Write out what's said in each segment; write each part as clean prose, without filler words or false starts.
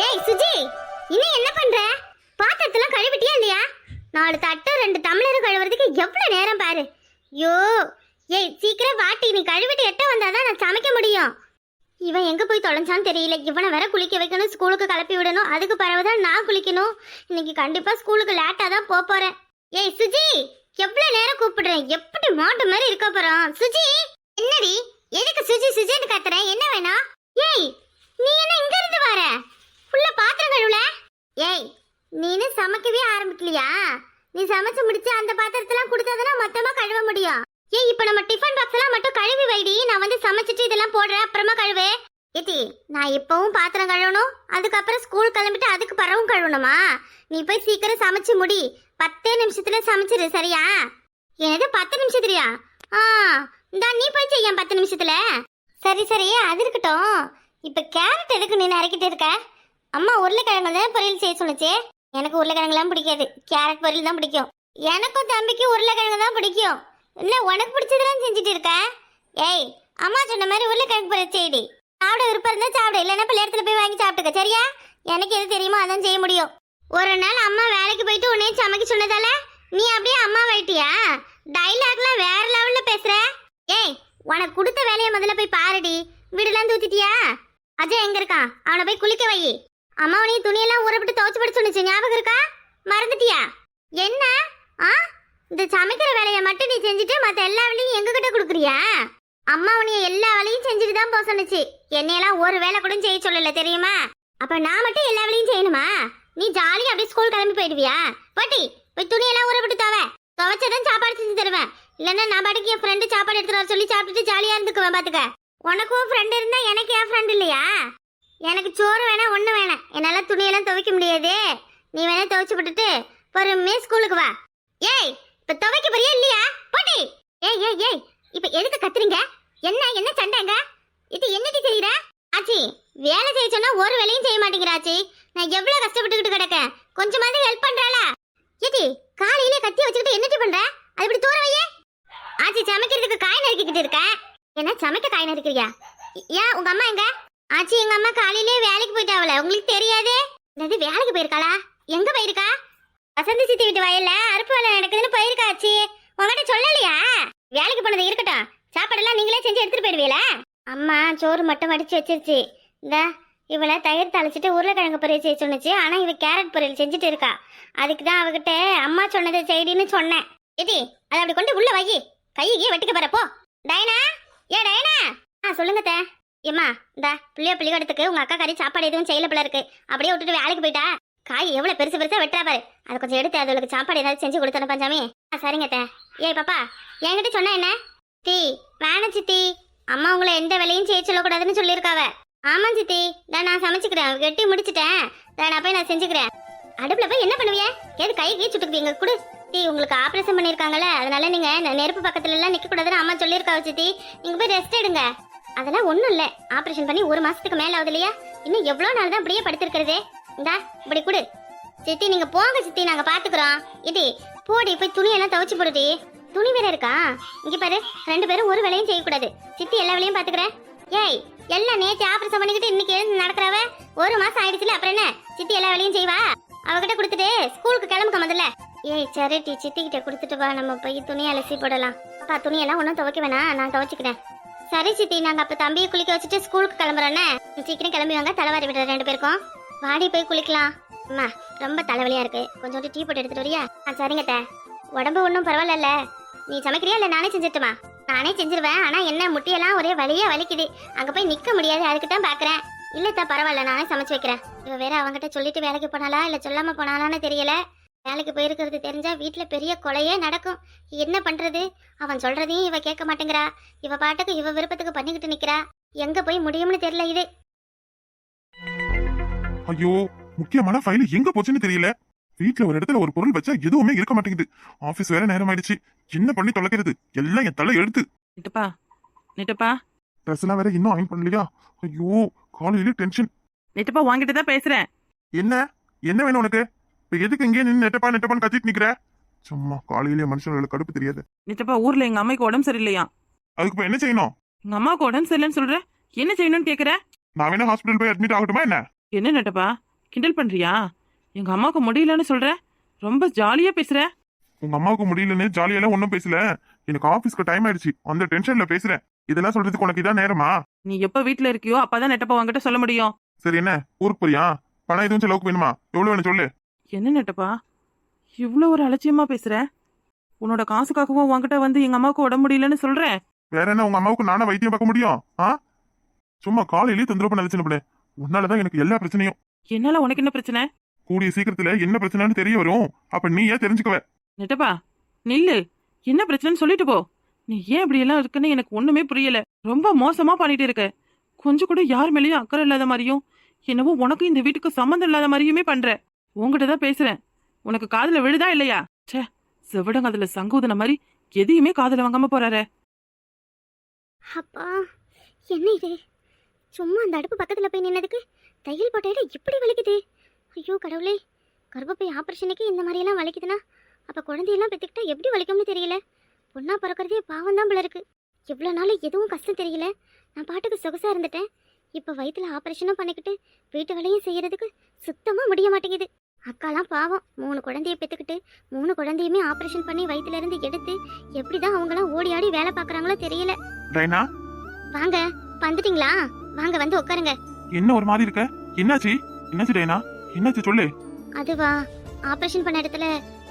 ஏய் சுஜி, இன்னும் என்ன பண்ற? பாத்திரத்தெல்லாம் கழுவிட்டியா இல்லையா? 4 தட்டு 2 டம்ளர் கழுவுறதுக்கு எவ்வளவு நேரம் பாரு. யோ, ஏய் சீக்கிரம் வாட்டி, நீ கழுவிட்டு எட்ட வந்தாதான் நான் சமைக்க முடியும். இவன் எங்க போய் தொலைஞ்சான்னு தெரியல. இவனை வேற குளிக்க வைக்கணும், ஸ்கூலுக்கு கிளப்பி விடணும். அதுக்கு பிறகுதான் நான் குளிக்கணும். இன்னைக்கு கண்டிப்பா ஸ்கூலுக்கு லேட்டா தான் போறேன். ஏய் சுஜி, எவ்வளவு நேரம் கூப்பிடுறேன், எப்படி மாட்டு மாதிரி இருக்க போறான். சுஜி, என்னடி எதுக்கு சுஜி சுஜின்னு கத்துறேன்? என்ன வேணும்? ஏய், நீ என்ன இங்க இருந்து வர? ஃபுல்லா பாத்திரம் கழுவல? ஏய், நீனு சமைக்கவே ஆரம்பிக்கலையா? நீ சமைச்சு முடிச்சு அந்த பாத்திரத்தெல்லாம் கொடுத்தாதான் மொத்தமா கழுவ முடியும். ஏய், இப்ப நம்ம டிஃபன் பாக்ஸ் எல்லாம் மட்டும் கழுவி வைடி. நான் வந்து சமைச்சிட்டு இதெல்லாம் போடுறேன், அப்புறமா கழுவு. ஏத்தி, நான் இப்பவும் பாத்திரம் கழுவணும், அதுக்கப்புறம் ஸ்கூல் கிளம்பிட்டு அதுக்கு பரவும் கழுவணுமா? நீ போய் சீக்கிரம் சமைச்சு முடி. 10 நிமிஷத்துல சமைச்சிரு, சரியா? என்னது 10 நிமிஷத்துலயா? இந்தா நீ போய் செய்ய 10 நிமிஷத்துல. சரி சரி, அது இருக்கட்டும். இப்ப கேரட் எதுக்கு நீ நறுக்கிட்டு இருக்க? அம்மா உருளைக்கிழங்கு தான் பொரியல் செய்ய சொன்னுச்சு. எனக்கு உருளைக்கிழங்குலாம் பிடிக்காது, கேரட் பொரியல் தான் பிடிக்கும். எனக்கும் தம்பிக்கு உருளைக்கிழங்கு தான் பிடிக்கும். இல்ல உனக்கு பிடிச்சதெல்லாம் செஞ்சுட்டு இருக்க. ஏய், அம்மா சொன்ன மாதிரி உருளைக்கிழங்கு பொரியல் செய்டி. சாப்பிட விருப்பம் இருந்தா சாப்பிடு, இல்லைன்னா பிள்ளையத்துல போய் வாங்கி சாப்பிட்டுக்க, சரியா? எனக்கு எது தெரியுமோ அதான் செய்ய முடியும். ஒரு நாள் அம்மா வேலைக்கு போயிட்டு உன்னைய சமைக்க சொன்னதால நீ அப்படியே அம்மா ஆயிட்டியா? டைலாக்லாம் வேற லெவல்ல பேசுற. ஏய், உனக்கு கொடுத்த வேலையை முதல்ல போய் பாருடி. வீடுலாம் தூத்திட்டியா? அஜய் எங்க இருக்கான்? அவனை போய் குளிக்க வை. அம்மா உனைய துணியெல்லாம் ஊறப்பட்டு துவச்சு பட்டு சொன்னிச்சு, ஞாபகம் இருக்கா? மறந்துட்டியா? என்ன இந்த சமைக்கிற வேலையை மட்டும் நீ செஞ்சுட்டு மத்த எல்லா வேலையும் எங்க கிட்ட கொடுக்குறியா? அம்மா உனைய எல்லா வேலையும் செஞ்சுட்டு தான் போக சொன்னுச்சு. என்னையெல்லாம் ஒரு வேலை கூட செய்ய சொல்லல, தெரியுமா? அப்ப நான் மட்டும் எல்லா வேலையும் செய்யணுமா? நீ ஜாலியா அப்படியே ஸ்கூல் கிளம்பி போயிடுவியா? பாட்டி, போய் துணியெல்லாம் ஊறப்பட்டு துவைச்சதான் சாப்பாடு செஞ்சு தருவேன். இல்லன்னா நான் பாட்டுக்கு என் ஃப்ரெண்டு சாப்பாடு எடுத்துட்டு வர சொல்லி சாப்பிட்டுட்டு ஜாலியா இருந்துக்குவேன். பாத்துக்க, உனக்கும் ஃப்ரெண்ட் இருந்தா எனக்கு என் ஃப்ரெண்ட் இல்லையா? எனக்கு சோறு வேணா ஒண்ணு வேணாம். என்னால துணியெல்லாம் துவைக்க முடியாது. நீ வேணா துவைச்சு போட்டுட்டு பொறுமையா ஸ்கூலுக்கு வா. ஏய், இப்ப துவைக்க போறியா இல்லையா? பாட்டி, ஏய் ஏய் ஏய், இப்ப எதுக்கு கத்துறீங்க? என்ன என்ன சண்டைங்க? இது என்னடி செய்யற? ஆச்சி, வேலை செய்ய சொன்னா ஒரு வேலையும் செய்ய மாட்டேங்கிறாச்சி. நான் எவ்வளவு கஷ்டப்பட்டுக்கிட்டு கிடக்கேன், கொஞ்சமாவது ஹெல்ப் பண்றாளா? ஏடி, காலையிலே கத்தி வச்சுக்கிட்டு என்னடி பண்ற? அது இப்படி தூர வையே. ஆச்சி, சமைக்கிறதுக்கு காய் நறுக்கிக்கிட்டு இருக்க. என்ன சமைக்க காய் நறுக்கிறியா? ஏன் உங்க அம்மா எங்க? ஆச்சி, எங்க அம்மா காலையிலே வேலைக்கு போயிட்டாவல, உங்களுக்கு தெரியாதே? என்னது வேலைக்கு போயிருக்காளா? எங்க போயிருக்கா? வசந்தி சித்தி வீட்டு வயல்ல அறுப்பு வேலை நடக்குதுன்னு போயிருக்கா. ஆச்சி, உங்ககிட்ட சொல்லலையா? வேலைக்கு போனது இருக்கட்டும், சாப்பாடெல்லாம் நீங்களே செஞ்சு எடுத்துட்டு போயிடுவீல? அம்மா சோறு மட்டும் வடிச்சு வச்சிருச்சு. இந்த இவளை தயிர் தாளிச்சிட்டு உருளைக்கிழங்கு பொரியல் செய்ய சொன்னுச்சு. ஆனா இவ கேரட் பொரியல் செஞ்சுட்டு இருக்கா. அதுக்கு தான் அவகிட்ட அம்மா சொன்னதை செய்டின்னு சொன்னேன். ஏடி, அதை அப்படி கொண்டு உள்ள வை. கையே வெட்டிக்க போறப்போ. டைனா, ஏ டைனா. சொல்லுங்க தே. ஏம்மா, இந்த பள்ளிக்கூடத்துக்கு உங்க அக்கா கறி சாப்பாடு எதுவும் செய்யல போல இருக்கு. அப்படியே விட்டுட்டு வேலைக்கு போயிட்டா. காய் எவ்வளவு பெருசு பெருசா வெட்டுறா பாரு. அதை கொஞ்சம் எடுத்து அதுகளுக்கு சாப்பாடு ஏதாவது செஞ்சு கொடுத்தன பஞ்சாமி. சரிங்க தே. ஏய் பாப்பா, என்கிட்ட சொன்ன என்ன? டி வேணா சித்தி, அம்மா உங்களை எந்த வேலையும் செய்ய சொல்லக்கூடாதுன்னு சொல்லியிருக்காவ. ஆமா சித்தி, நான் சமைச்சுக்கிறேன், வெட்டி முடிச்சுட்டேன். நான் போய் நான் செஞ்சுக்கிறேன். அடுப்புல போய் என்ன பண்ணுவிய? ஏது கை கீ சுட்டுக்குவீங்க? குடு. டி, உங்களுக்கு ஆபரேஷன் பண்ணிருக்காங்கல்ல, அதனால நீங்க நெருப்பு பக்கத்துல எல்லாம் நிக்க கூடாதுன்னு அம்மா சொல்லியிருக்காவ சித்தி. நீங்க போய் ரெஸ்ட் எடுங்க. அதெல்லாம் ஒண்ணும் இல்ல, ஆபரேஷன் பண்ணி 1 மாசத்துக்கு மேல ஆகுது இல்லையா? இன்னும் எவ்வளவு நாள் தான் அப்படியே படுத்திருக்கிறதே. இந்தா இப்படி குடு. சித்தி நீங்க போங்க சித்தி, நாங்க பாத்துக்கிறோம். இது போடி, போய் துணியெல்லாம் துவைச்சு போடுடி. துணி வேற இருக்கா? இங்க பாரு, 2 பேரும் ஒரு வேலையும் செய்யக்கூடாது. சித்தி எல்லா வேலையும் பாத்துக்கிறேன். ஏய், எல்லாம் நேற்று ஆபரேஷன் பண்ணிக்கிட்டு இன்னைக்கு எழுந்து நடக்கிறவ 1 மாசம் ஆயிடுச்சுல, அப்புறம் என்ன? சித்தி எல்லா வேலையும் செய்வா. அவகிட்ட கொடுத்துட்டு ஸ்கூலுக்கு கிளம்புக்க முதல்ல. ஏய் சரி டி, சித்தி கிட்ட கொடுத்துட்டு வா, நம்ம போய் துணி அலசி போடலாம். அப்பா, துணியெல்லாம் ஒன்றும் துவைக்க வேணாம், நான் துவைச்சிக்கிறேம். சரி சித்தி, நாங்க அப்ப தம்பியை குளிக்க வச்சுட்டு ஸ்கூலுக்கு கிளம்புறோன்னே. சீக்கிரம் கிளம்பி வாங்க, தலைவாரி விடுற 2 பேருக்கும். வாடி போய் குளிக்கலாம். அம்மா ரொம்ப தலைவலியா இருக்கு, கொஞ்சோண்டு டீ போட்டு எடுத்துட்டு வரியா? சரிங்க தே. உடம்பு ஒன்றும் பரவாயில்ல. நீ சமைக்கிறியா இல்லை நானே செஞ்சிட்டுமா? நானே செஞ்சிருவேன், ஆனா என்ன முட்டியெல்லாம் ஒரே வலியா வலிக்குது. அங்க போய் நிக்க முடியாது, அதுக்கு தான் பாக்குறேன். இல்லத்தா பரவாயில்ல, நானே சமைச்சு வைக்கிறேன். இவ வேற அவங்கிட்ட சொல்லிட்டு வேலைக்கு போனாலா இல்ல சொல்லாம போனாலான்னு தெரியல. வேலைக்கு போயிருக்கிறது தெரிஞ்சா வீட்டுல பெரிய கொலையே நடக்கும். என்ன பண்றது? அவன் சொல்றதையும் இவ கேட்க மாட்டேங்கிறா. இவ பாட்டுக்கு இவ விருப்பத்துக்கு பண்ணிக்கிட்டு நிக்கிறா. எங்க போய் முடியும்னு தெரியல இது. ஐயோ, முக்கியமான ஃபைல் எங்க போச்சுன்னு தெரியல. வீட்டுல ஒரு இடத்துல ஒரு பொருள் வச்சா எதுவுமே இருக்க மாட்டேங்குது. ஆபீஸ் வேற நேரம் ஆயிடுச்சு, என்ன பண்ணி தொலைக்கிறது? எல்லாம் என் தலை எழுத்து. நெட்டப்பா ட்ரெஸ் எல்லாம் வேற இன்னும் அயன் பண்ணலையா? ஐயோ, காலையில டென்ஷன். நெட்டப்பா வாங்கிட்டு தான் பேசுறேன். என்ன என்ன வேணும் உனக்கு? இப்ப எதுக்கு இங்கே நின்று நெட்டப்பா நெட்டப்பான்னு கத்திட்டு நிக்கிற? சும்மா காலையிலேயே மனுஷனோட கடுப்பு தெரியாது. நெட்டப்பா, ஊர்ல எங்க அம்மைக்கு உடம்பு சரியில்லையா? அதுக்கு இப்ப என்ன செய்யணும்? எங்க அம்மாவுக்கு உடம்பு சரியில்லைன்னு சொல்ற, என்ன செய்யணும்னு கேக்குற? நான் வேணா ஹாஸ்பிட்டல் போய் அட்மிட் ஆகட்டுமா என்ன? என்ன நெட்டப்பா, கிண்டல் பண்றியா? எங்க அம்மாவுக்கு முடியலன்னு சொல்ற, ரொம்ப ஜாலியா பேசுற. உங்க அம்மாவுக்கு முடியலன்னு ஜாலியெல்லாம் ஒன்றும் பேசல. எனக்கு ஆபீஸ்க்கு டைம் ஆயிடுச்சு, அந்த டென்ஷன்ல பேசுறேன். இதெல்லாம் சொல்றதுக்கு உனக்கு இதான் நேரமா? நீ எப்ப வீட்ல இருக்கியோ அப்பதான் நெட்டப்பா உன்கிட்ட சொல்ல முடியும். சரி, என்ன ஊருக்கு போறியா? பணம் எதுவும் செலவுக்கு வேணுமா? எவ்வளவு வேணும் சொல்லு. என்ன நெட்டப்பா இவ்ளோ ஒரு அலட்சியமா பேசுற? உன்னோட காசுக்காகவும் உன்கிட்ட வந்து எங்க அம்மாவுக்கு உடம்பு முடியலன்னு சொல்ற? வேற என்ன உங்க அம்மாவுக்கு நானே வைத்தியம் பார்க்க முடியும்? சும்மா காலையிலேயே தொந்தரவு பண்ண நினைச்சு. உன்னாலதான் எனக்கு எல்லா பிரச்சனையும். என்னால உனக்கு என்ன பிரச்சனை? கூடிய சீக்கிரத்துல என்ன பிரச்சனைன்னு தெரிய வரும். அப்ப நீ ஏன் தெரிஞ்சுக்குவ. நெட்டப்பா நில்லு, என்ன பிரச்சனைன்னு சொல்லிட்டு போ. நீ ஏன் இப்படி எல்லாம் இருக்குன்னு எனக்கு ஒண்ணுமே புரியல. ரொம்ப மோசமா பண்ணிட்டு இருக்க. கொஞ்சம் கூட யார் மேலேயும் அக்கறை இல்லாத மாதிரியும், என்னவோ உனக்கு இந்த வீட்டுக்கு சம்மந்தம் இல்லாத மாதிரியுமே பண்ற. உன்கிட்ட தான் பேசுறேன். உனக்கு காதுல விழுதா இல்லையா? ச்சே, செவிடங்க அதுல சங்கூதன மாதிரி எதையுமே காதுல வாங்காம போறாரே. அப்பா, என்ன இது? சும்மா அந்த அடுப்பு பக்கத்துல போய் நின்னதுக்கு தையல் போட்ட இடம் இப்படி வலிக்குது. ஐயோ கடவுளே, கர்ப்பப்பை ஆபரேஷனுக்கு இந்த மாதிரியெல்லாம் வலிக்குதுன்னா அப்ப குழந்தையெல்லாம் பெற்றுக்கிட்டா எப்படி வலிக்கும்னு தெரியல. பொண்ணா பிறக்கிறதே பாவம் தான் போல இருக்கு. இவ்வளோ நாள் எதுவும் கஷ்டம் தெரியல. நான் பாட்டுக்கு சொகுசா இருந்துட்டேன். இப்போ வயிற்றுல ஆப்ரேஷனும் பண்ணிக்கிட்டு வீட்டு வேலையும் செய்யறதுக்கு சுத்தமாக முடிய மாட்டேங்குது. அக்காலாம் பாவம் 3 குழந்தைய பெற்றுக்கிட்டு 3 குழந்தையுமே ஆப்ரேஷன் பண்ணி வயிற்றுல இருந்து எடுத்து எப்படி தான் அவங்களாம் ஓடி ஆடி வேலை பார்க்குறாங்களோ தெரியல. டைனா, வாங்க, வந்துட்டீங்களா? வாங்க வந்து உட்காருங்க. என்ன ஒரு மாதிரி இருக்க? என்னாச்சு? என்னாச்சு டைனா? என்னாச்சு சொல்லு. அதுவா, ஆப்ரேஷன் பண்ண இடத்துல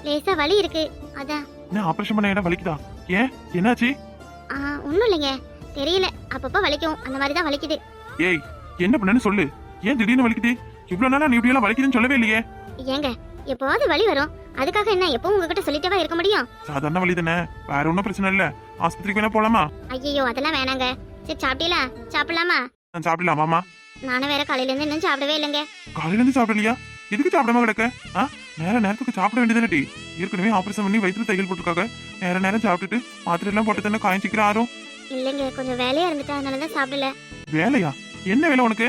லேசா வலி இருக்கு, அதான். என்ன ஆபரேஷன் பண்ண இடம் வலிக்குதா? ஏன் என்னாச்சு? ஒன்றும் இல்லைங்க, தெரியல, அப்பப்போ வலிக்கும், அந்த மாதிரி தான் வலிக்குது. ஏய், என்ன பண்ணேன்னு சொல்லு. ஏன் திடீர்னு வலிக்குது? இவ்வளவு நாளா நீ இப்படி எல்லாம் வலிக்குதுன்னு சொல்லவே இல்லையே. ஏங்க, எப்போவாது வலி வரும், அதுக்காக என்ன எப்பவும் உங்ககிட்ட சொல்லிட்டேவா இருக்க முடியும்? சாதாரண வலி தானே, வேற ஒன்றும் பிரச்சனை இல்ல. ஆஸ்பத்திரிக்கு வேணா போலாமா? ஐயோ அதெல்லாம் வேணாங்க. சரி சாப்பிட்டீங்களா? சாப்பிடலாமா? நான் சாப்பிடலாமாமா? நானும் வேற காலையில இருந்து இன்னும் சாப்பிடவே இல்லைங்க. காலையில இருந்து சாப்பிடலையா? எதுக்கு சாப்பிடாம கிடக்க? நேரத்துக்கு சாப்பிட வேண்டியதானே. ஏற்கனவே ஆபரேஷன் பண்ணி வயிற்றுல தையல் போட்டுருக்காங்க. நேரம் சாப்பிட்டுட்டு மாத்திரை எல்லாம் போட்டு தானே காயம் சீக்கிரம் ஆறும். இல்லைங்க, கொஞ்சம் வேலையா இருந்துட்டு அதனால தான் சாப்பிடல. வேலையா? என்ன வேலை உனக்கு?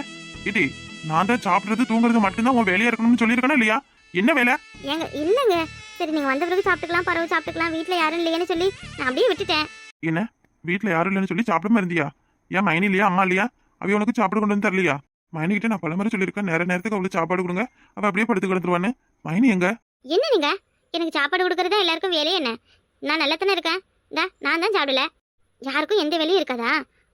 இடி, நான் தான் சாப்பிடுறது தூங்குறது மட்டும்தான் உன் வேலையா இருக்கணும்னு சொல்லியிருக்கேனா இல்லையா? என்ன வேலை? ஏங்க இல்லைங்க, சரி நீங்க வந்த பிறகு சாப்பிட்டுக்கலாம், பரவ சாப்பிட்டுக்கலாம், வீட்டுல யாரும் இல்லையேன்னு சொல்லி நான் அப்படியே விட்டுட்டேன். என்ன வீட்டுல யாரும் இல்லைன்னு சொல்லி சாப்பிடாம இருந்தியா? ஏன் மைனி இல்லையா, அம்மா இல்லையா? அவ உனக்கு சாப்பிட கொண்டு வந்து தரலையா? மைனிக்கிட்ட நான் பலமுறை சொல்லியிருக்கேன், நேரத்துக்கு அவளுக்கு சாப்பாடு கொடுங்க, அவ அப்படியே படுத்து கிடந்துருவான்னு. மைனி எங்க? என்ன நீங்க எனக்கு சாப்பாடு கொடுக்கறதா எல்லாருக்கும் வேலையே என்ன? நான் நல்லா தானே இருக்கேன். நான் தான் சாப்பிடல. யாருக்கும் எந்த வேலையும் இருக்காதா?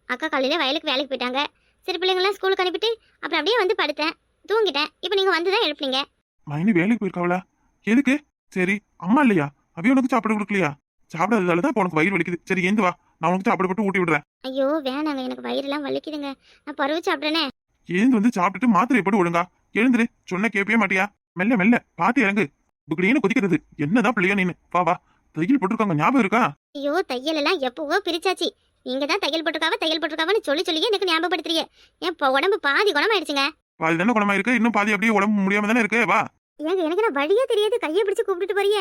அக்கா காலையில வயலுக்கு வேலைக்கு போயிட்டாங்க. சரி பிள்ளைங்களாம் ஸ்கூலுக்கு அனுப்பிட்டு அப்புறம் அப்படியே வந்து படுத்தேன், தூங்கிட்டேன். இப்போ நீங்க வந்து தான் எழுப்புனீங்க. மைனி வேலைக்கு போயிருக்காவளா? எதுக்கு? சரி, அம்மா இல்லையா? அவ உனக்கு சாப்பாடு கொடுக்கலையா? சாப்பிடாததாலதான் உனக்கு வயிறு வலிக்குது. சரி ஏந்து வா, நான் உனக்கு சாப்பாடு போட்டு ஊட்டி விடுறேன். ஐயோ வேணாங்க, எனக்கு வயிறுலாம் வலிக்குதுங்க. நான் பருவ சாப்பிட்றேனே. எழுந்து வந்து சாப்பிட்டுட்டு மாத்திரை போட்டு ஒழுங்கா எழுந்துரு. சொன்ன கேட்பே மாட்டியா? மெல்ல மெல்ல பாத்து இறங்கு. இப்படின்னு கொதிக்கிறது என்னதான் பிள்ளையா நீனு? வா வா, தையல் போட்டிருக்காங்க, ஞாபகம் இருக்கா? ஐயோ தையல் எல்லாம் எப்பவோ பிரிச்சாச்சு. நீங்க தான் தையல் போட்டுருக்காவன்னு சொல்லியே எனக்கு ஞாபகப்படுத்துறீங்க. என் உடம்பு பாதி குணமாயிடுச்சுங்க. பாதி தானே குணமா இருக்கு, இன்னும் பாதி அப்படியே உடம்பு முடியாம தானே இருக்கு. வா. ஏங்க எனக்கு நான் வழியே தெரியாது, கையை பிடிச்சு கூப்பிட்டுட்டு போறிய.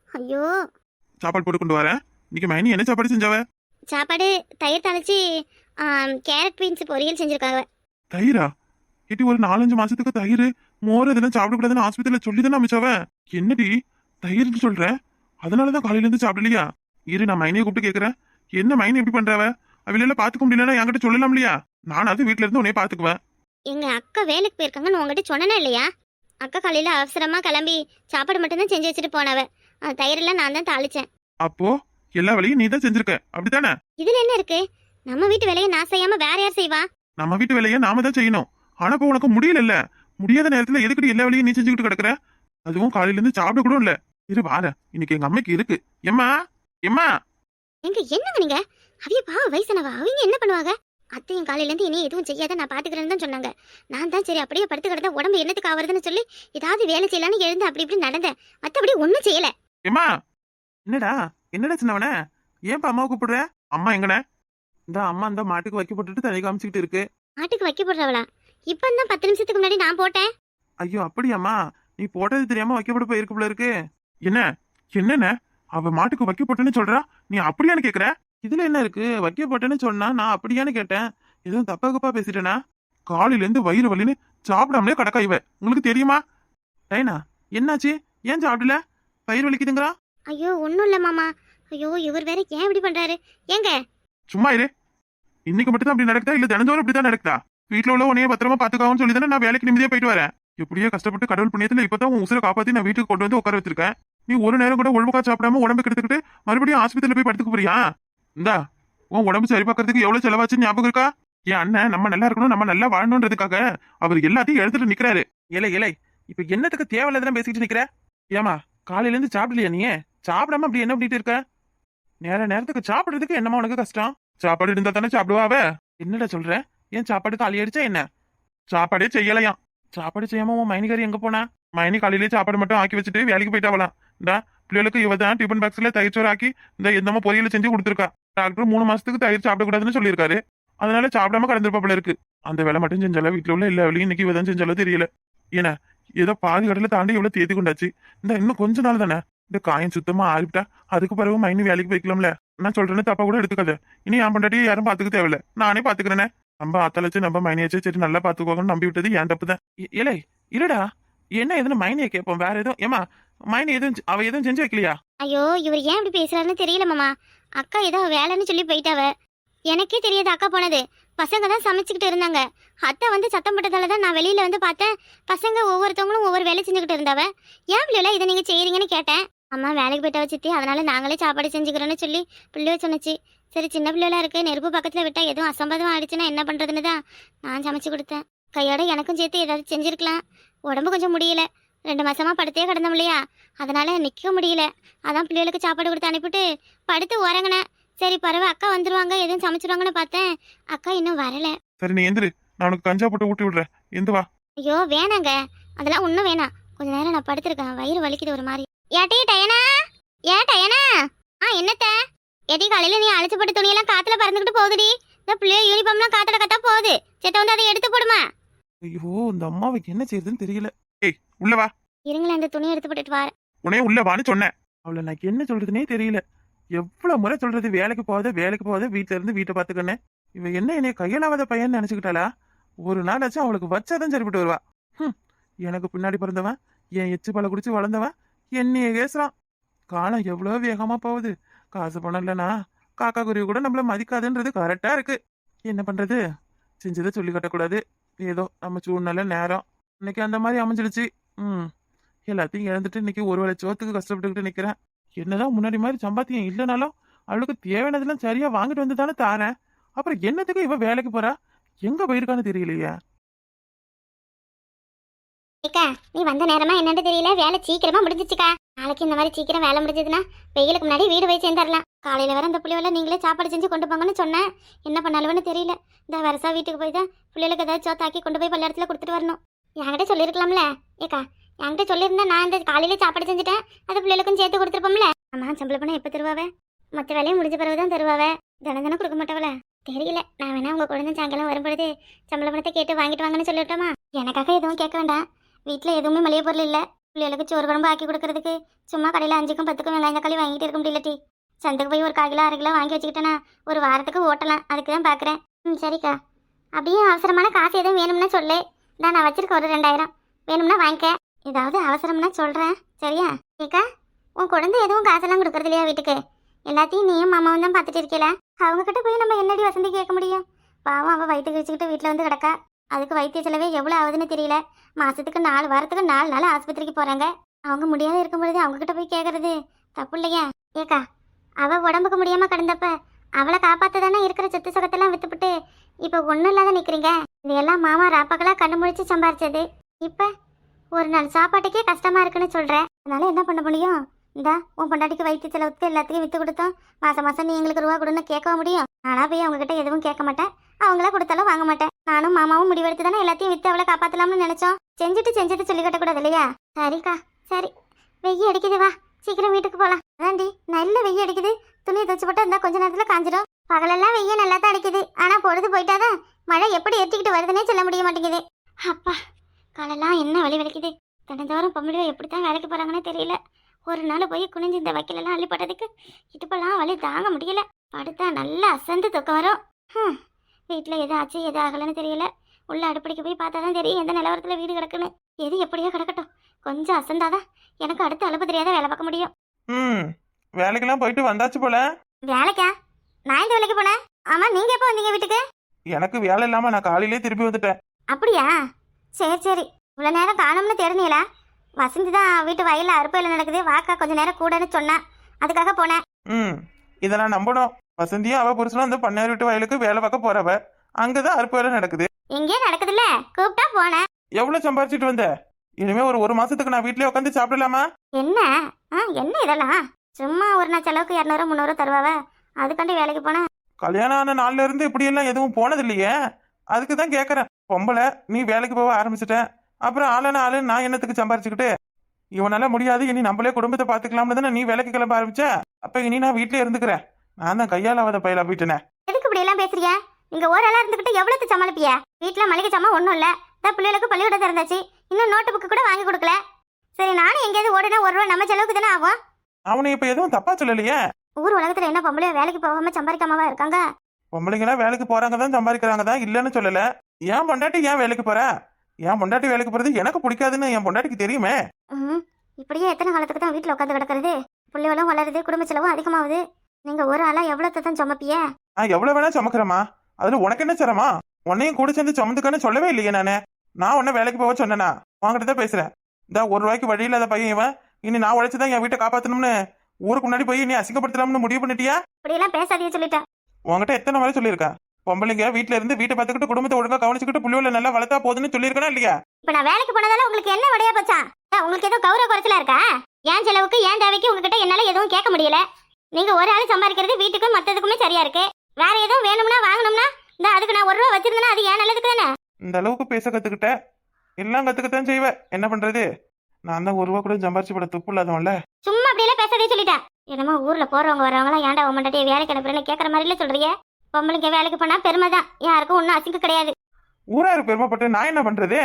ஐயோ. சாப்பாடு போட்டு கொண்டு வரேன். இன்னைக்கு மைனி என்ன சாப்பாடு செஞ்சாவ? சாப்பாடு தயிர் தாளிச்சு கேரட் பீன்ஸ் பொரியல் செஞ்சிருக்காங்க. தயிரா? இட்டி ஒரு 4-5 மாசத்துக்கு தயிர் மோர் இதெல்லாம் சாப்பிடக்கூடாதுன்னு ஆஸ்பத்திரியில சொல்லி தானே அமைச்சவ. என்னடி தயிர்னு சொல்ற? அதனாலதான் காலையில இருந்து சாப்பிடலையா? இரு, நான் மைனியை கூப்பிட்டு கேக்குறேன். என்ன மைனி எப்படி பண்றவ? அவையில பாத்துக்க முடியலன்னா என்கிட்ட சொல்லலாம் இல்லையா? நானாவது வீட்டுல இருந்து உன்னைய பாத்துக்குவேன். எங்க அக்கா வேலைக்கு போயிருக்காங்கன்னு உங்ககிட்ட சொன்னனா இல்லையா? அக்கா காலையில அவசரமா கிளம்பி சாப்பாடு மட்டும் தான் செஞ்சு வச்சுட்டு போனவ. தயிரெல்லாம் நான் தான் தாளிச்சேன். அப்போ எல்லா வேலையும் நீ தான் செஞ்சிருக்க, அப்படித்தானே? இதுல என்ன இருக்கு? நம்ம வீட்டு வேலையை நான் செய்யாம வேற யார் செய்வா? நம்ம வீட்டு வேலையை நாம தான் செய்யணும். ஆனா இப்போ உனக்கு முடியல. முடியாத நேரத்துல எதுக்கடி எல்லா வேலையும் நீ செஞ்சுக்கிட்டு கிடக்குற? அதுவும் காலையில இருந்து சாப்பிட கூட இல்ல. இரு வார, இன்னைக்கு எங்க அம்மைக்கு இருக்கு. எம்மா எம்மா. எங்க என்னங்க நீங்க? அவிய பாவ வயசானவா, அவங்க என்ன பண்ணுவாங்க? அத்தையும் காலையில இருந்து இனி எதுவும் செய்யாத, நான் பாத்துக்கிறேன்னு தான் சொன்னாங்க. நான் தான் சரி அப்படியே படுத்து கிடந்த உடம்பு என்னத்துக்கு ஆவறதுன்னு சொல்லி ஏதாவது வேலை செய்யலான்னு எழுந்து அப்படி இப்படி நடந்தேன். மத்தபடி ஒண்ணும் செய்யல. எம்மா. என்னடா சின்னவன, ஏன்பா அம்மாவை கூப்பிடுற? அம்மா எங்கன? இந்த அம்மா இந்த மாட்டுக்கு வைக்க போட்டுட்டு தலை காமிச்சுக்கிட்டு இருக்கு. மாட்டுக்கு வைக்க போடுறவளா? இப்பதான் 10 நிமிஷத்துக்கு முன்னாடி நான் போட்டேன். ஐயோ அப்படியாம்மா, நீ போட்டது தெரியாம வைக்கப்பட போயிருக்கு போல இருக்கு. என்னென்ன அவ மாட்டுக்கு வைக்க போட்டேன்னு சொல்றா, நீ அப்படியான்னு கேக்குற? இதுல என்ன இருக்கு? வைக்க போட்டேன்னு சொன்னா நான் அப்படியான்னு கேட்டேன். எதுவும் தப்பா கப்பா பேசிட்டேனா? காலையில இருந்து வயிறு வலின்னு சாப்பிடாமலே கடக்கா இவ, உங்களுக்கு தெரியுமா? டைனா என்னாச்சு? ஏன் சாப்பிடல? வயிறு வலிக்குதுங்கிறா. ஐயோ ஒண்ணும் இல்ல மாமா. ஐயோ இவர் வேற ஏன் இப்படி பண்றாரு? ஏங்க சும்மா இரு. இன்னைக்கு மட்டும் தான் அப்படி நடக்குதா இல்ல தினந்தோறும் இப்படிதான் நடக்குதா? வீட்டுல உள்ள உன்னைய பத்திரமா பாத்துக்காவும் சொல்லி தானே நான் வேலைக்கு நிம்மதியா போயிட்டு வரேன். எப்படியோ கஷ்டப்பட்டு கடவுள் புண்ணியத்துல இப்பதான் உன் உசுரை காப்பாத்தி நான் வீட்டுக்கு கொண்டு வந்து உட்கார வச்சிருக்கேன். நீ ஒரு நேரம் கூட ஒழுங்கா சாப்பிடாம உடம்பு கெடுத்துக்கிட்டு மறுபடியும் ஆஸ்பத்திரியில போய் படுத்துக்க போறியா? இந்தா உன் உடம்பு சரி பார்க்கறதுக்கு எவ்வளவு செலவாச்சுன்னு ஞாபகம் இருக்கா? என் அண்ணன் நம்ம நல்லா இருக்கணும், நம்ம நல்லா வாழணுன்றதுக்காக அவர் எல்லாத்தையும் எடுத்துட்டு நிக்கிறாரு. இலை இலை இப்ப என்னத்துக்கு தேவையில்லாதான் பேசிக்கிட்டு நிக்கிற? ஏமா காலையில இருந்து சாப்பிடலையா? நீ சாப்பிடாம அப்படி என்ன பண்ணிட்டு இருக்க? நேரத்துக்கு சாப்பிடுறதுக்கு என்னமா உனக்கு கஷ்டம்? சாப்பாடு இருந்தா தானே சாப்பிடுவா அவ. என்னடா சொல்ற? ஏன் சாப்பாடு காலி அடிச்சா என்ன? சாப்பாடே செய்யலையாம். சாப்பாடு செய்யாம உன் மைனிகாரி எங்க போனா? மைனி காலையிலேயே சாப்பாடு மட்டும் ஆக்கி வச்சுட்டு வேலைக்கு போயிட்டாவலாம். இந்த பிள்ளைகளுக்கு இவ தான் டிஃபன் பாக்ஸ்ல தயிர் சோறு ஆக்கி இந்த எந்தமா பொரியல செஞ்சு கொடுத்துருக்கா. டாக்டர் 3 மாசத்துக்கு தயிர் சாப்பிடக்கூடாதுன்னு சொல்லியிருக்காரு. அதனால சாப்பிடாம கடந்திருப்பாப்புல இருக்கு. அந்த வேலை மட்டும் செஞ்சால வீட்டுல உள்ள எல்லா வேலையும் இன்னைக்கு இவ தான் செஞ்சாலும் தெரியல. ஏன்னா ஏதோ பாதி கடல தாண்டி இவ்வளவு தேத்தி கொண்டாச்சு. இந்த இன்னும் கொஞ்ச நாள் தானே இந்த காயம் சுத்தமா ஆறிவிட்டா அதுக்கு பிறகு மைனி வேலைக்கு போய்க்கலாம்ல. நான் சொல்றேன்னு தப்பா கூட எடுத்துக்காத. இனி என் பொண்டாட்டி யாரும் பாத்துக்க தேவையில்ல, நானே பாத்துக்கிறேனே. நம்ம அத்தலைச்சு நம்ம மைனியாச்சு சரி நல்லா பாத்துக்கோங்கன்னு நம்பி விட்டது என் தப்பு தான். இலை இல்லடா என்ன எதுன்னு மைனியை கேட்போம், வேற எதுவும் ஏமா மைனி எதுவும் அவ எதுவும் செஞ்சு வைக்கலையா? ஐயோ இவர் ஏன் இப்படி பேசுறாருன்னு தெரியல மாமா. அக்கா ஏதோ வேலைன்னு சொல்லி போயிட்டாவ. எனக்கே தெரியாது அக்கா போனது. பசங்க தான் சமைச்சுக்கிட்டு இருந்தாங்க. அத்தை வந்து சத்தம் போட்டதால தான் நான் வெளியில வந்து பார்த்தேன். பசங்க ஒவ்வொருத்தவங்களும் ஒவ்வொரு வேலை செஞ்சுக்கிட்டு இருந்தாவ. ஏன் பிள்ளைல இதை நீங்க செய்யறீங்கன்னு கேட்டேன். அம்மா வேலைக்கு போயிட்டா சித்தி, அதனால நாங்களே சாப்பாடு செஞ்சுக்கிறோன்னு சொல்லி பிள்ளைய சொன்னுச்சு. சரி சின்ன பிள்ளைல இருக்கு, நெருப்பு பக்கத்துல விட்டா எதுவும் அசம்பாதம் ஆயிடுச்சுன்னா என்ன பண்றதுன்னு தான் நான் சமைச்சு கொடுத்தேன். கையோட எனக்கும் சேர்த்து ஏதாவது செஞ்சிருக்கலாம். உடம்பு கொஞ்சம் முடியல, 2 மாசமா படுத்தே கிடந்தோம் இல்லையா, அதனால நிக்க முடியல. அதான் பிள்ளைகளுக்கு சாப்பாடு கொடுத்து அனுப்பிட்டு படுத்து உறங்கினேன். சரி பரவ அக்கா வந்துருவாங்க எதுவும் சமைச்சிருவாங்கன்னு பார்த்தேன். அக்கா இன்னும் வரல. சரி நீ எந்திரு, நான் உனக்கு கஞ்சா போட்டு ஊட்டி விடுறேன். எந்த வா. ஐயோ வேணாங்க, அதெல்லாம் ஒன்றும் வேணாம். கொஞ்ச நேரம் நான் படுத்திருக்கேன், வயிறு வலிக்குது ஒரு மாதிரி. ஏட்டி டயனா, டயனா. என்னத்த ஏட்டி காலையில நீ அழைச்சு போட்டு துணியெல்லாம் காத்துல பறந்துக்கிட்டு போகுதுடி. இந்த பிள்ளைய யூனிஃபார்ம்லாம் காத்துல கத்தா போகுது. சேத்த வந்து அதை எடுத்து போடுமா. ஐயோ இந்த அம்மாவுக்கு என்ன செய்யுதுன்னு தெரியல. ஏய் உள்ள வா. இருங்களேன் அந்த துணியை எடுத்து போட்டுட்டு வார. உனே உள்ள வான்னு சொன்னேன். அவளை நான் என்ன சொல்றதுனே தெரியல. எவ்வளவு முறை சொல்றது வேலைக்கு போகாத வீட்டுல இருந்து வீட்டை பாத்துக்கன்னு. இவ என்ன என்னைய கையலாவாத பையன் நினைச்சுக்கிட்டாளா? ஒரு நாளாச்சும் அவளுக்கு வச்சாதான் சரிப்பட்டு வருவா. எனக்கு பின்னாடி பிறந்தவன், என் எச்சு பழ குடிச்சு வளர்ந்தவன் என்னைய கேசுறான். காலம் எவ்வளவு வேகமா போகுது. காசு பணம் இல்லைனா காக்கா குருவி கூட நம்மள மதிக்காதுன்றது கரெக்டா இருக்கு. என்ன பண்றது? செஞ்சதை சொல்லி கட்டக்கூடாது. ஏதோ நம்ம சூழ்நிலை நேரம் இன்னைக்கு அந்த மாதிரி அமைஞ்சிடுச்சு. எல்லாத்தையும் இழந்துட்டு இன்னைக்கு ஒரு வேளை சோத்துக்கு கஷ்டப்பட்டுக்கிட்டு நிக்கிறேன். என்னதான் முன்னாடி மாதிரி சம்பாத்தியம் இல்லைனாலும் அவளுக்கு தேவையானதெல்லாம் சரியா வாங்கிட்டு வந்து தானே தாரேன். அப்புறம் என்னத்துக்கு இவ வேலைக்கு போறா? எங்க போயிருக்கான்னு தெரியலையே. ஏக்கா நீ வந்த நேரமா என்னன்னு தெரியல, வேலை சீக்கிரமா முடிஞ்சிச்சுக்கா. நாளைக்கு இந்த மாதிரி சீக்கிரம் வேலை முடிஞ்சதுன்னா வெயிலுக்கு முன்னாடி வீடு போய் சேர்ந்துடலாம். காலையில வர இந்த பிள்ளைகளை நீங்களே சாப்பாடு செஞ்சு கொண்டு போங்கன்னு சொன்னேன். என்ன பண்ணாலும்னு தெரியல. இந்த வருஷம் வீட்டுக்கு போய் தான் பிள்ளைகளுக்கு ஏதாவது சோத்தாக்கி கொண்டு போய் பள்ளியிடத்துல கொடுத்துட்டு வரணும். என்கிட்ட சொல்லியிருக்கலாம்ல. ஏக்கா என்கிட்ட சொல்லியிருந்தா நான் இந்த காலையில சாப்பாடு செஞ்சுட்டேன், அது பிள்ளைகளுக்கும் சேர்த்து கொடுத்துருப்போம்ல. ஆமா சம்பளம் பண்ண எப்ப தருவாவ? மற்ற வேலையும் முடிஞ்ச பிறகுதான் தருவாவ. தினம் கொடுக்க மாட்டவள தெரியல. நான் வேணா உங்க குழந்தை சாயங்காலம் வரும்பொழுது சம்பள பணத்தை கேட்டு வாங்கிட்டு வாங்கன்னு சொல்லிட்டோமா? எனக்காக எதுவும் கேட்க வேண்டாம். வீட்டில் எதுவுமே மளிகை பொருள் இல்லை. பிள்ளைகளுக்கு சோறு குழம்பு ஆக்கி கொடுக்கறதுக்கு சும்மா கடையில் 5க்கும் 10க்கும் வெங்காயம் தக்காளி வாங்கிட்டு இருக்க முடியலட்டி. சந்தைக்கு போய் ஒரு 1/4 கிலோ 1/2 கிலோ வாங்கி வச்சுக்கிட்டேன்னா ஒரு வாரத்துக்கு ஓட்டலாம். அதுக்கு தான் பார்க்குறேன். சரிக்கா. அப்படியே அவசரமான காசு எதுவும் வேணும்னா சொல்லு. நான் வச்சிருக்கேன் ஒரு 2000 வேணும்னா வாங்கிக்க. ஏதாவது அவசரம்னா சொல்கிறேன் சரியா? ஏக்கா உன் குழந்தை எதுவும் காசெல்லாம் கொடுக்கறது இல்லையா வீட்டுக்கு? எல்லாத்தையும் நீயும் மாமாவும் தான் பார்த்துட்டு இருக்கல. அவங்கக்கிட்ட போய் நம்ம என்னடி வசந்தி கேட்க முடியும்? பாவம் அவள் வயிற்றுக்கு வச்சுக்கிட்டு வீட்டில் வந்து கிடக்கா. அதுக்கு வைத்திய செலவே எவ்வளோ ஆகுதுன்னு தெரியல. மாதத்துக்கு 4 வாரத்துக்கு 4 நாள் ஆஸ்பத்திரிக்கு போகிறாங்க. அவங்க முடியாத இருக்கும் பொழுது அவங்ககிட்ட போய் கேட்கறது தப்பு இல்லையா? ஏக்கா அவள் உடம்புக்கு முடியாமல் கிடந்தப்ப அவளை காப்பாற்ற தானே இருக்கிற சொத்து சொகத்தெல்லாம் விற்றுப்பிட்டு இப்போ ஒன்றும் இல்லாத நிற்கிறீங்க. இதெல்லாம் மாமா ராப்பாக்கெல்லாம் கண்ணு முழிச்சு சம்பாரிச்சது. இப்போ ஒரு நாள் சாப்பாட்டுக்கே கஷ்டமாக இருக்குன்னு சொல்கிறேன். அதனால என்ன பண்ண முடியும்? இந்தா உன் பொண்டாட்டிக்கு வைத்திய செலவுக்கு எல்லாத்தையும் விற்று கொடுத்தோம். மாதம் நீ எங்களுக்கு ரூபா கொடுன்னு கேட்கவா முடியும்? ஆனால் போய் அவங்ககிட்ட எதுவும் கேட்க மாட்டேன். அவங்களா கொடுத்தாலும் வாங்க மாட்டேன். நானும் மாமாவும் முடிவெடுத்து தானே எல்லாத்தையும் விற்று அவளை காப்பாற்றலாம்னு நினச்சோம். செஞ்சது சொல்லி கட்டக்கூடாது இல்லையா? சரிக்கா சரி. வெய்ய அடிக்குது, வா சீக்கிரம் வீட்டுக்கு போகலாம். அதான்டி நல்ல வெய்ய அடிக்குது. துணியை துவச்சு போட்டு இருந்தால் கொஞ்ச நேரத்தில் காஞ்சிடும். பகலெல்லாம் வெய்ய நல்லா தான் அடிக்குது. ஆனால் பொழுது போயிட்டாதான் மழை எப்படி ஏற்றிக்கிட்டு வருதுன்னே சொல்ல முடிய மாட்டேங்குது. அப்பா காலெல்லாம் என்ன வலி வலிக்குது. தினந்தோறும் பொம்பளை எப்படி தான் வேலைக்கு போகிறாங்கன்னே தெரியல. ஒரு நாள் போய் குனிஞ்சு இந்த வைக்கலெல்லாம் அள்ளி போட்டதுக்கு இடுப்பெல்லாம் வலி தாங்க முடியல. படுத்தா நல்லா அசந்து தூக்கம் வரும். வீட்டில் எது ஆச்சு எது ஆகலைன்னு தெரியல. உள்ள அடுப்படிக்கு போய் பார்த்தா தான் தெரியும் எந்த நிலவரத்தில் வீடு கிடக்குன்னு. எது எப்படியோ கிடக்கட்டும். கொஞ்சம் அசந்தாதான் எனக்கு அடுத்து அலுப்பு தெரியாத வேலை பார்க்க முடியும். வேலைக்கெல்லாம் போயிட்டு வந்தாச்சு போல. வேலைக்கா? நான் இந்த வேலைக்கு போனேன். ஆமா நீங்க எப்போ வந்தீங்க வீட்டுக்கு? எனக்கு வேலை இல்லாம நான் காலையிலே திருப்பி வந்துட்டேன். அப்படியா? சரி சரி. இவ்வளோ நேரம் காணும்னு தேடுனீங்களா? வசந்தி தான் வீட்டு வயலில் அறுப்பையில் நடக்குது, வாக்கா கொஞ்ச நேரம் கூடன்னு சொன்னேன், அதுக்காக போனேன். ம், இதை நான் நம்பணும். வசந்தியும் அவ புருஷனும் அந்த பண்ணையார் வீட்டு வயலுக்கு வேலை பார்க்க போறவ. அங்கதான் அறுப்பு வேலை நடக்குது. எங்கேயும் நடக்குதுல்ல, கூப்பிட்டா போனேன். எவ்வளவு சம்பாரிச்சிட்டு வந்த? இனிமே ஒரு மாசத்துக்கு நான் வீட்லயே உட்காந்து சாப்பிடலாமா? என்ன என்ன இதெல்லாம்? சும்மா ஒரு நாள் செலவுக்கு 200 300 தருவாவ, அதுக்காண்டி வேலைக்கு போனேன். கல்யாணம் ஆன நாள்ல இருந்து இப்படி எல்லாம் எதுவும் போனது இல்லையே, அதுக்கு தான் கேக்குறேன். பொம்பளை நீ வேலைக்கு போக ஆரம்பிச்சிட்ட, அப்புறம் ஆளுன்னு ஆளு நான் என்னத்துக்கு சம்பாரிச்சுக்கிட்டு? இவனால முடியாது, இனி நம்மளே குடும்பத்தை பாத்துக்கலாம்னு தானே நீ வேலைக்கு கிளம்ப ஆரம்பிச்ச. அப்ப இனி நான் வீட்லயே இருந்துக்கிறேன். நான் தான் கையாலாவத பயிலா போயிட்டேனே. எதுக்கு இப்படி எல்லாம் பேசுறிய? நீங்க ஓரளவு இருந்துகிட்டு எவ்வளவு சமாளிப்பிய? வீட்டுல மளிகை சாமான் ஒண்ணும் இல்ல, தான் பிள்ளைகளுக்கு பள்ளிக்கூடம் திறந்தாச்சு, இன்னும் நோட்டு புக்கு கூட வாங்கி கொடுக்கல. சரி, நானும் எங்கேயாவது ஓடுனா 1 ரூபா நம்ம செலவுக்கு தானே ஆகும். அவனை இப்ப எதுவும் தப்பா சொல்லலையே. ஊர் உலகத்துல என்ன பொம்பளைய வேலைக்கு போகாம சம்பாதிக்காமவா இருக்காங்க? பொம்பளைங்களா வேலைக்கு போறாங்க தான் சம்பாதிக்கிறாங்க தான், இல்லன்னு சொல்லல. ஏன் பொண்டாட்டி ஏன் வேலைக்கு போற? ஏன் பொண்டாட்டி வேலைக்கு போறது எனக்கு பிடிக்காதுன்னு என் பொண்டாட்டிக்கு தெரியுமே. இப்படியே எத்தனை காலத்துக்கு தான் வீட்டுல உட்காந்து கிடக்குறது? பிள்ளைகளும் வளருது, குடும்ப செலவும் அதிகமாகுது. நீங்க ஒரு ஆளா எவ்வளவு தான் சுமப்பிய? நான் எவ்வளவு வேணா சுமக்கிறேமா, அதுல உனக்கு என்ன சிரமா? உன்னையும் கூட சேர்ந்து சுமந்துக்கன்னு சொல்லவே இல்லையே நானு. நான் உன்ன வேலைக்கு போக சொன்னேனா? உன்கிட்ட தான் பேசுறேன். இந்த 1 ரூபாய்க்கு வழி இல்லாத பையன் இவன், இனி நான் உழைச்சுதான் என் வீட்டை காப்பாத்தணும்னு ஊருக்கு முன்னாடி போய் நீ அசிங்கப்படுத்தலாம்னு முடிவு பண்ணிட்டியா? இப்படி எல்லாம் பேசாதே சொல்லிட்டேன். உன்கிட்ட எத்தனை வேலை சொல்லியிருக்கேன்? பொம்பளைங்க வீட்டுல இருந்து வீட்டை பார்த்துக்கிட்டு குடும்பத்தை ஒழுங்கா கவனிச்சுக்கிட்டு புள்ளியோல நல்லா வளர்த்தா போதுன்னு சொல்லியிருக்கா இல்லையா? இப்ப நான் வேலைக்கு போனதால உங்களுக்கு என்ன விடையா போச்சா? உங்களுக்கு எதுவும் கௌரவ குறைச்சலா இருக்கா? ஏன் செலவுக்கு ஏன் தேவைக்கு உங்ககிட்ட என்னால எதுவும் கேட்க முடியல. நீங்க ஒரு ஆள் சம்பாதிக்கிறது வீட்டுக்கும் மத்ததுக்குமே சரியா இருக்கு. வேற எதுவும் வேணும்னா வாங்கணும்னா இந்த அதுக்கு நான் 1 ரூபா வச்சிருந்தேன்னா அது ஏன் நல்லதுக்கு தானே. இந்த அளவுக்கு பேச கத்துக்கிட்ட, எல்லாம் கத்துக்கத்தான் செய்வேன். என்ன பண்றது? நான் தான் 1 ரூபா கூட சம்பாரிச்சு பட துப்பு இல்லாதவன்ல. சும்மா அப்படியெல்லாம் பேசாதே சொல்லிட்டேன். என்னமோ ஊர்ல போறவங்க வரவங்களாம் ஏன்டா உன் மண்டாட்டியை வேலைக்கு அனுப்புறேன்னு கேட்கற மாதிரி இல்ல சொல்றீங்க. பொம்பளைங்க வேலைக்கு போனா பெருமை தான், யாருக்கும் ஒன்னும் அசிங்க கிடையாது. ஊராரு பெருமைப்பட்டு நான் என்ன பண்றது?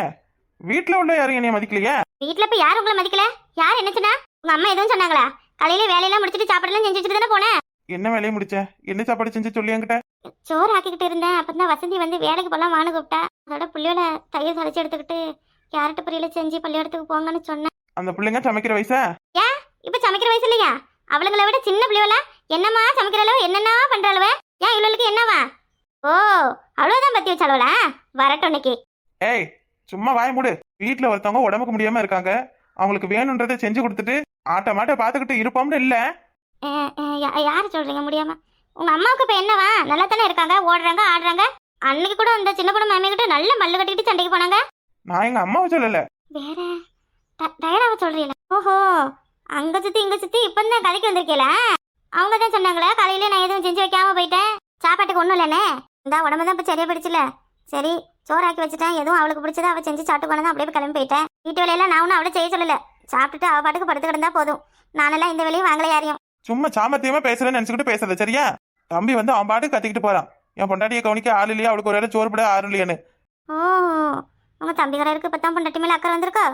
வீட்டுல உள்ள யாரும் என்னைய மதிக்கலையே. வீட்டுல இப்ப யாரும் உங்களை மதிக்கல? யார் என்ன சொன்னா? உங்க அம்மா எதுவும் சொன்னாங்களா? காலையில வேலையெல்லாம் முடிச்சிட்டு சாப்பாடுலாம் செஞ்சு வச்சுட்டு தானே போனேன். என்ன வேலையை முடிச்ச? என்ன சாப்பாடு செஞ்சு சொல்லி என்கிட்ட? சோறு ஆக்கிக்கிட்டு இருந்தேன். அப்பதான் வசந்தி வந்து வேலைக்கு போலாம் வான்னு கூப்பிட்டா. அதோட புள்ளியோட தயிர் சளைச்சு எடுத்துக்கிட்டு கேரட்டு பொரியல செஞ்சு பள்ளியோடத்துக்கு போங்கன்னு சொன்னேன். அந்த பிள்ளைங்க சமைக்கிற வயசா? ஏன் இப்ப சமைக்கிற வயசு இல்லையா? அவளுங்களை விட சின்ன பிள்ளைவள என்னம்மா சமைக்கிறளவு என்னென்ன பண்றாளவ? ஏன் இவளுக்கு என்னவா? ஓ, அவ்வளவுதான் பத்தி வச்சாளவளா? வரட்டும் இன்னைக்கு. ஏய், சும்மா வாய் மூடு. வீட்டுல ஒருத்தவங்க உடம்புக்கு முடியாம இருக்காங்க, அவங்களுக்கு வேணும்ன்றதை செஞ்சு கொடுத்துட்டு ஆட்ட மாட்ட பாத்துக்கிட்டு இருப்போம்னு இல்ல. யாரு சொல்றீங்க முடியாம? உங்க அம்மாவுக்கு இப்ப என்னவா? நல்லா தானே இருக்காங்க, ஓடுறாங்க ஆடுறாங்க. அன்னைக்கு கூட அந்த சின்ன பொண்ணு மாமிகிட்ட நல்ல மல்லு கட்டிட்டு சண்டைக்கு போனாங்க. நான் எங்க அம்மாவை சொல்லல. வேற டயராவ சொல்றீங்களா? ஓஹோ, அங்க சுத்தி இங்க சுத்தி இப்பதான் கதைக்கு வந்திருக்கீல. அவங்க தான் சொன்னாங்களா காலையில நான் எதுவும் செஞ்சு வைக்காம போயிட்டேன், சாப்பாட்டுக்கு ஒண்ணும் இல்லைண்ணே. இந்த உடம்பு தான் இப்ப சரியா போயிடுச்சுல. சரி, சோறாக்கி வச்சுட்டேன், எதுவும் அவளுக்கு பிடிச்சதை அவ செஞ்சு சாப்பிட்டு போனதான் அப்படியே கிளம்பி போயிட்டேன். வீட்டு வேலையெல்லாம் நான் ஒன்னும் அவளை செய்ய சொல்லல. சாப்பிட்டுட்டு அவ பாட்டுக்கு படுத்து கிடந்தா போதும். நானெல்லாம் இந்த வேலையும் வாங்கல யாரையும். சும்மா சாமத்தியமா பேசுறேன்னு நினைச்சுக்கிட்டு பேசுறது சரியா? தம்பி வந்து அவன் பாட்டுக்கு கத்திக்கிட்டு போறான், என் பொண்டாட்டியை கவனிக்க ஆள் இல்லையா, அவளுக்கு ஒரு வேலை சோறு போட ஆறு இல்லையான்னு. ஓ, உங்க தம்பிக்காரருக்கு இப்பதான் பொண்டாட்டி மேல அக்கறை வந்திருக்கா?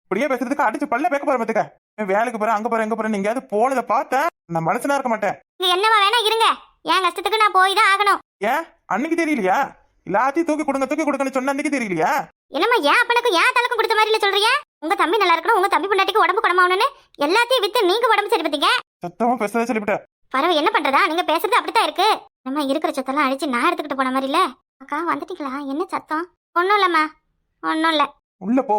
இப்படியே பேசுறதுக்கு அடிச்சு பல்ல பேக்க போற பாத்துக்க. வேலைக்கு போறேன் அங்க போறேன் எங்க போறேன், எங்கேயாவது போனதை பார்த்தேன் நான் மனசுனா இருக்க மாட்டேன். என்னவா வேணா இருங்க, என் கஷ்டத்துக்கு நான் போய் தான் ஆகணும். ஏன் அன்னைக்கு தெரியலையா? எல்லாத்தையும் தூக்கி கொடுங்கன்னு சொன்ன அன்னைக்கு தெரியலையா? என்னம்மா ஏன் அப்பனுக்கும் ஏன் தலக்கும் கொடுத்த மாதிரி இல்ல சொல்றீங்க? உங்க தம்பி நல்லா இருக்கணும், உங்க தம்பி பொண்டாட்டிக்கு உடம்பு குணமாகணும்னு எல்லாத்தையும் வித்து நீங்க உடம்பு சரி பார்த்தீங்க. சத்தமா பேசுறத சொல்லிவிட்டேன். பரவ என்ன பண்றதா? நீங்க பேசுறது அப்படித்தான் இருக்கு. நம்ம இருக்கிற சொத்தெல்லாம் அழிச்சு நான் எடுத்துக்கிட்டு போன மாதிரி இல்ல. அக்கா வந்துட்டீங்களா? என்ன சத்தம்? ஒன்னும் இல்லம்மா, ஒன்னும் இல்ல. உள்ள போ,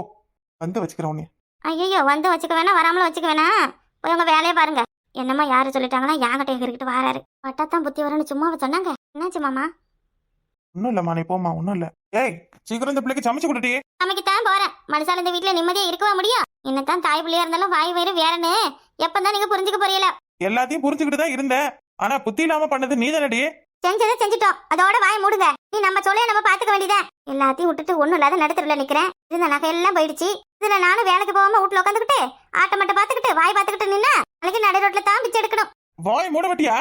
வந்து வச்சுக்கிறேன் உன்னை. ஐயோ, வந்து வச்சுக்க வேணா, வராமலும் வச்சுக்க வேணா. போய் உங்க வேலையை பாருங்க. என்னம்மா யாரு சொல்லிட்டாங்கன்னா யாங்கிட்ட எங்கிட்டு வாராரு. பட்டாத்தான் புத்தி வரன்னு சும்மாவை சொன்னாங்க. என்னாச்சு மாமா? ஒன்னும் இல்லம்மா, நீ போமா, ஒன்னும் இல்ல. ஏய், சீக்கிரம் இந்த பிள்ளைக்கு சமைச்சு கொடுட்டி. சமைக்கத்தான் போறேன். மனுஷால இந்த வீட்டுல நிம்மதியா இருக்கவா முடியும்? என்னத்தான் தாய் பிள்ளையா இருந்தாலும் வாய் வயிறு வேறன்னு எப்பதான் நீங்க புரிஞ்சுக்க போறீல? எல்லாத்தையும் புரிஞ்சுக்கிட்டு தான் இருந்தேன், ஆனா புத்தி இல்லாம பண்ணது நீ தானடி. செஞ்சதை செஞ்சுட்டோம், அதோட வாய் மூடுங்க. நீ நம்ம சொல்லைய நம்ம பாத்துக்க வேண்டியதா. எல்லாத்தையும் விட்டுட்டு ஒண்ணும் இல்லாத நடுத்தருல நிக்கிறேன். இருந்த நகை எல்லாம் போயிடுச்சு. இதுல நானும் வேலைக்கு போகாம வீட்டுல உட்காந்துக்கிட்டு ஆட்ட மட்டும் பாத்துக்கிட்டு வாய் பாத்துக்கிட்டு நின்னா நாளைக்கு நடு ரோட்ல தான் பிச்சை எடுக்கணும். வாய் மூட மாட்டியா?